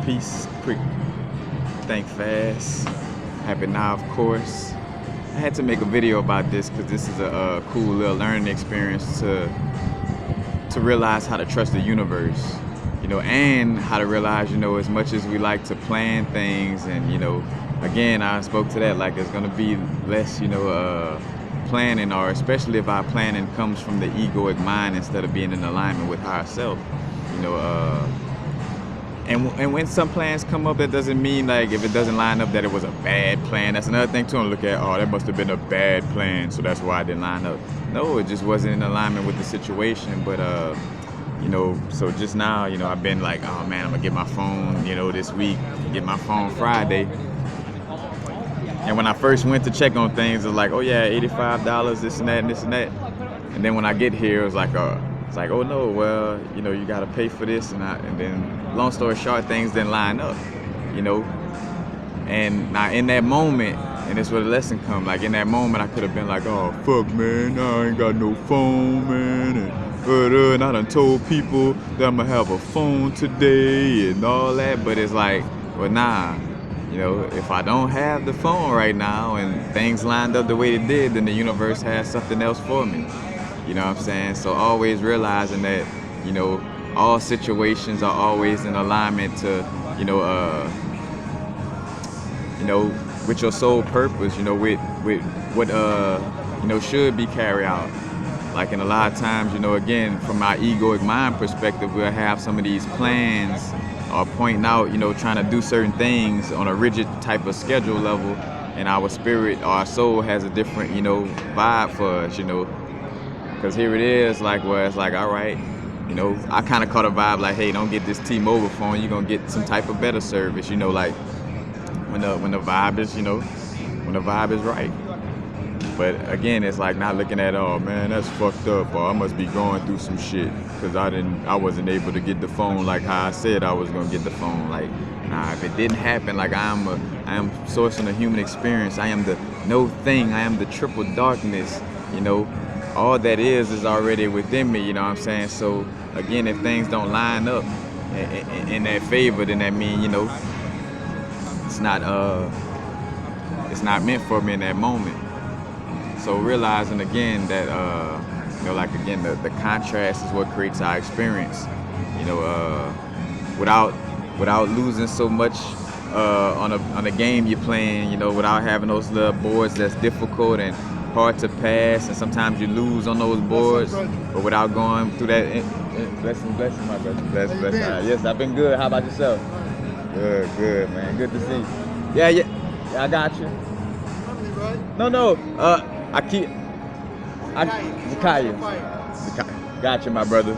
Peace, quick, think fast, happy now, of course. I had to make a video about this because this is a cool little learning experience to realize how to trust the universe, and how to realize, as much as we like to plan things, and again, I spoke to that, like it's gonna be less, planning, or especially if our planning comes from the egoic mind instead of being in alignment with ourselves, you know. And when some plans come up, that doesn't mean, like, if it doesn't line up, that it was a bad plan. That's another thing too. To look at, that must have been a bad plan, so that's why it didn't line up. No, it just wasn't in alignment with the situation. But so just now, I've been like, oh man, I'm gonna get my phone, this week, get my phone Friday. And when I first went to check on things, it was like, oh yeah, $85, this and that, and this and that. And then when I get here, it was like, oh no, well, you gotta pay for this, and then long story short, things didn't line up, And now in that moment, and that's where the lesson comes. Like in that moment, I could have been like, oh fuck, man, I ain't got no phone, man, and I done told people that I'm gonna have a phone today and all that. But it's like, well, nah. If I don't have the phone right now and things lined up the way it did, then the universe has something else for me. You know what I'm saying? So always realizing that, all situations are always in alignment to, with your soul purpose, with what, should be carried out. Like, in a lot of times, again, from my egoic mind perspective, we'll have some of these plans or pointing out, trying to do certain things on a rigid type of schedule level, and our spirit or our soul has a different, vibe for us, because here it is, like, where it's like, all right, I kind of caught a vibe like, hey, don't get this T-Mobile phone, you're gonna get some type of better service, like when the vibe is, when the vibe is right. But again, it's like not looking at, oh man, that's fucked up, or I must be going through some shit because I wasn't able to get the phone like how I said I was gonna get the phone. Like, nah, if it didn't happen, like I am sourcing a human experience. I am the no thing. I am the triple darkness. All that is already within me. You know what I'm saying? So again, if things don't line up in that favor, then that means it's not meant for me in that moment. So realizing again that the contrast is what creates our experience. Without losing so much on a game you're playing. Without having those little boards that's difficult and hard to pass, and sometimes you lose on those boards. But without going through that, blessing, my brother, bless. Yes, I've been good. How about yourself? Good, man. Good to see you. Yeah, I got you. No. Zakaya. Got you, my brother.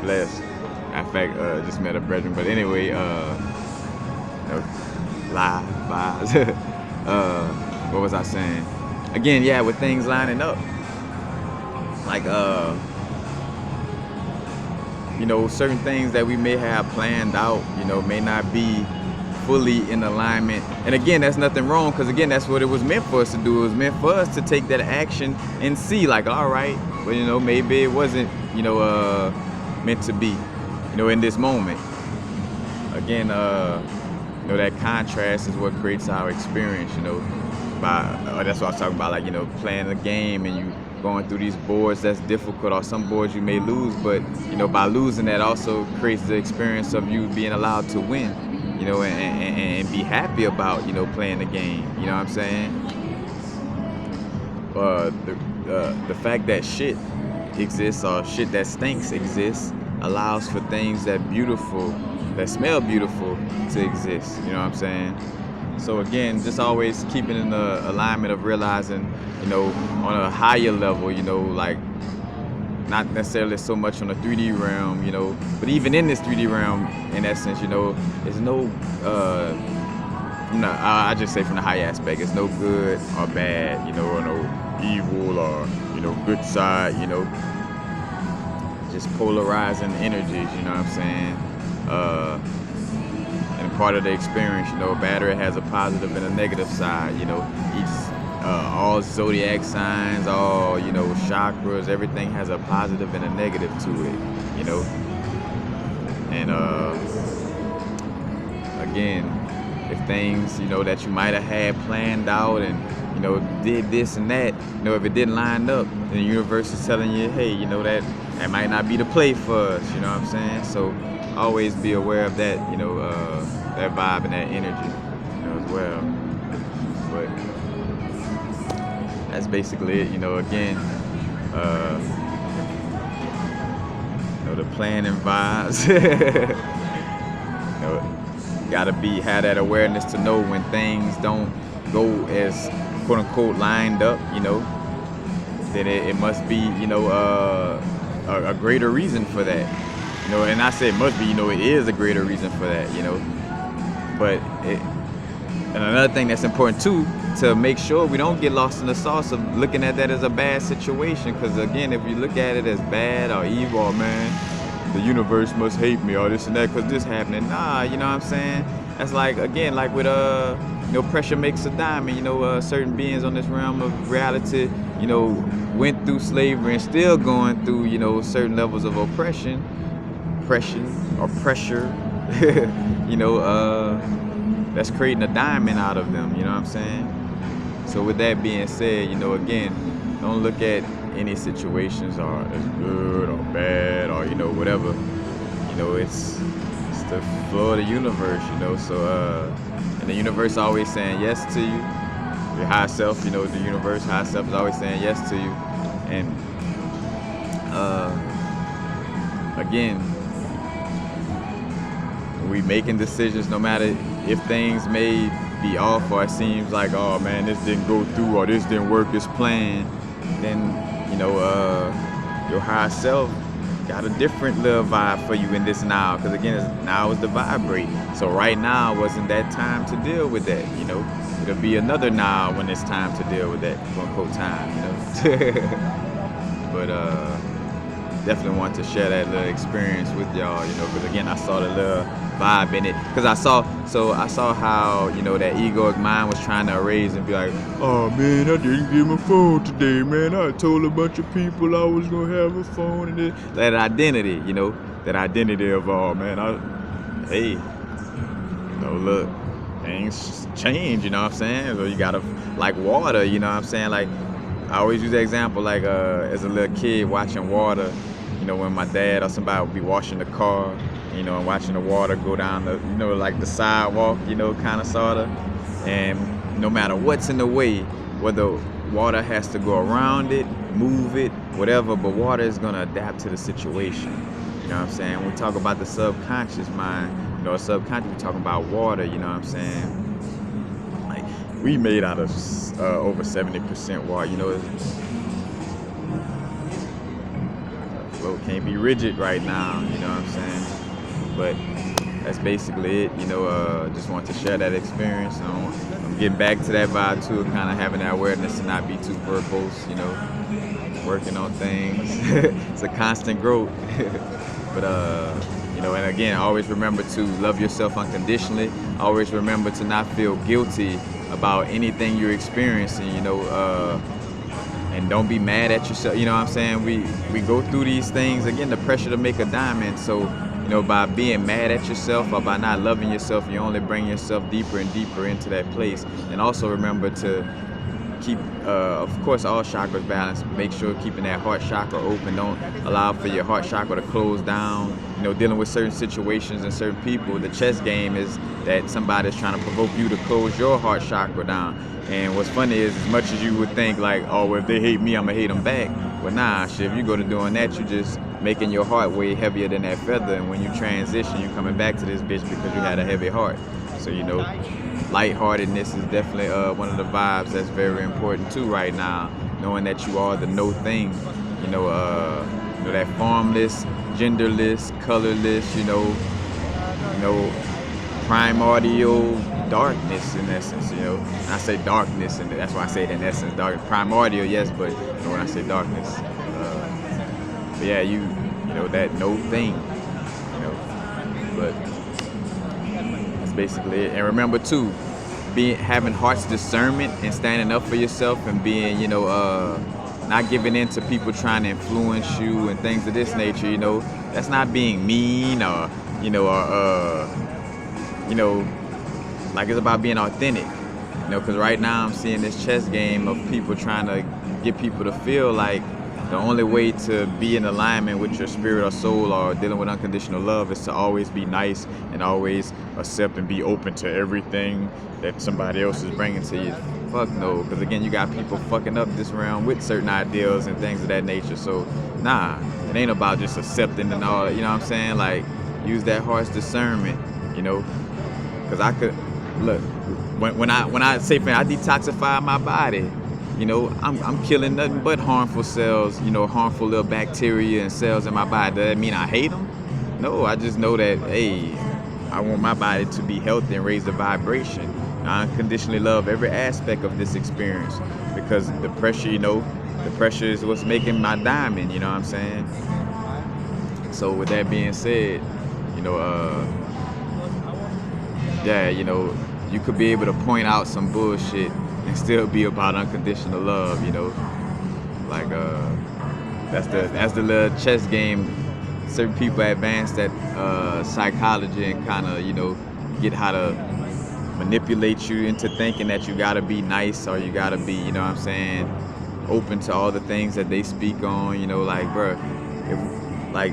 Bless. In fact, just met a brethren, but anyway, lies. What was I saying? Again, yeah, with things lining up, like certain things that we may have planned out, may not be fully in alignment. And again, that's nothing wrong, because again, that's what it was meant for us to do. It was meant for us to take that action and see, like, all right, but maybe it wasn't meant to be, in this moment. Again, that contrast is what creates our experience. That's what I was talking about, like, playing a game and you going through these boards that's difficult, or some boards you may lose, but by losing, that also creates the experience of you being allowed to win, and be happy about, playing the game. You know what I'm saying? The fact that shit exists, or shit that stinks exists, allows for things that smell beautiful to exist. You know what I'm saying? So again, just always keeping in the alignment of realizing, on a higher level, like not necessarily so much on the 3D realm, but even in this 3D realm, in essence, there's no, I just say from the high aspect, it's no good or bad, or no evil or, good side, just polarizing energies, you know what I'm saying? And part of the experience, battery has a positive and a negative side, all zodiac signs, all, chakras, everything has a positive and a negative to it, And again, if things, that you might have had planned out and, did this and that, if it didn't line up, then the universe is telling you, hey, that might not be the play for us, you know what I'm saying? So always be aware of that, that vibe and that energy, as well. But that's basically it, again, the planning vibes. Gotta have that awareness to know when things don't go as quote unquote lined up, then it must be, a greater reason for that. And I say it must be, it is a greater reason for that, But and another thing that's important too, to make sure we don't get lost in the sauce of looking at that as a bad situation. Because again, if you look at it as bad or evil, or, man, the universe must hate me or this and that because this happening. Nah, you know what I'm saying? That's like, again, like with pressure makes a diamond. Certain beings on this realm of reality, went through slavery and still going through, certain levels of oppression or pressure. That's creating a diamond out of them, you know what I'm saying? So with that being said, again, don't look at any situations are as good or bad or, whatever. It's the flow of the universe, so and the universe always saying yes to you. Your higher self, the universe, higher self is always saying yes to you. And again, we making decisions no matter if things may be off or it seems like, oh man, this didn't go through or this didn't work as planned, then your higher self got a different little vibe for you in this now, because again, now is the vibrate. So right now wasn't that time to deal with that, it'll be another now when it's time to deal with that quote unquote time, But definitely want to share that little experience with y'all, because again, I saw the little vibe in it, because I saw how, that egoic mind was trying to erase and be like, oh man, I didn't get my phone today, man. I told a bunch of people I was gonna have a phone, and that identity, that identity of, oh man, look, things change, you know what I'm saying? So you gotta, like water, you know what I'm saying? Like, I always use that example, like as a little kid watching water, when my dad or somebody would be washing the car, and watching the water go down the, like the sidewalk, kind of, sort of. And no matter what's in the way, whether water has to go around it, move it, whatever, but water is going to adapt to the situation. You know what I'm saying? When we talk about the subconscious mind, subconscious, we're talking about water, you know what I'm saying? Like, we made out of over 70% water, flow can't be rigid right now, you know what I'm saying? But that's basically it, just want to share that experience. I'm getting back to that vibe too, kind of having that awareness to not be too verbose, working on things. It's a constant growth. But and again, always remember to love yourself unconditionally. Always remember to not feel guilty about anything you're experiencing, and don't be mad at yourself. You know what I'm saying? We go through these things, again, the pressure to make a diamond. So, by being mad at yourself or by not loving yourself, you only bring yourself deeper and deeper into that place. And also remember to keep, of course, all chakras balanced. Make sure keeping that heart chakra open. Don't allow for your heart chakra to close down. Dealing with certain situations and certain people. The chess game is that somebody's trying to provoke you to close your heart chakra down. And what's funny is, as much as you would think like, oh, well, if they hate me, I'm gonna hate them back. But nah, shit, if you go to doing that, you just making your heart way heavier than that feather. And when you transition, you're coming back to this bitch because you had a heavy heart. So, lightheartedness is definitely one of the vibes that's very important too right now. Knowing that you are the no thing, that formless, genderless, colorless, primordial darkness in essence, And I say darkness, and that's why I say it in essence, dark, primordial, yes, but when I say darkness, but yeah, that no thing, but that's basically it. And remember too, having heart's discernment and standing up for yourself and being, not giving in to people trying to influence you and things of this nature, that's not being mean or you know, are you know, like it's about being authentic. You know, because right now I'm seeing this chess game of people trying to get people to feel like the only way to be in alignment with your spirit or soul or dealing with unconditional love is to always be nice and always accept and be open to everything that somebody else is bringing to you. Fuck no, because again, you got people fucking up this realm with certain ideals and things of that nature. So, nah, it ain't about just accepting and all. You know what I'm saying? Like, use that heart's discernment. You know, because I could look when I say, I detoxify my body. You know, I'm killing nothing but harmful cells, you know, harmful little bacteria and cells in my body. Does that mean I hate them? No, I just know that, hey, I want my body to be healthy and raise the vibration. I unconditionally love every aspect of this experience because the pressure, you know, the pressure is what's making my diamond, you know what I'm saying? So with that being said, you know, yeah, you know, you could be able to point out some bullshit and still be about unconditional love, you know. Like that's the little chess game. Certain people advance that psychology and kind of, you know, get how to manipulate you into thinking that you gotta be nice or you gotta be, you know what I'm saying, open to all the things that they speak on, you know, like, bruh, if, like,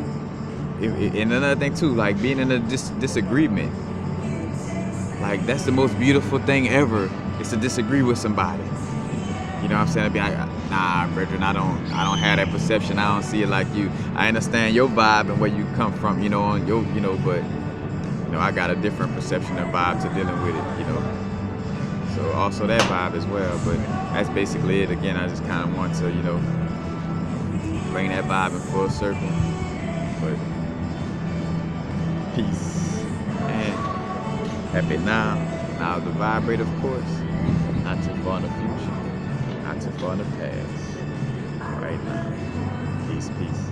and another thing too, like being in a disagreement, like that's the most beautiful thing ever, is to disagree with somebody. You know what I'm saying? I'd be like, nah, brethren, I don't have that perception. I don't see it like you. I understand your vibe and where you come from, you know, on your, you know, but you know, I got a different perception and vibe to dealing with it, you know. So also that vibe as well, but that's basically it. Again, I just kind of want to, you know, bring that vibe in full circle. But peace and happy now. Now the vibrate, of course, not too far in the future, not too far in the past. Right now, peace, peace.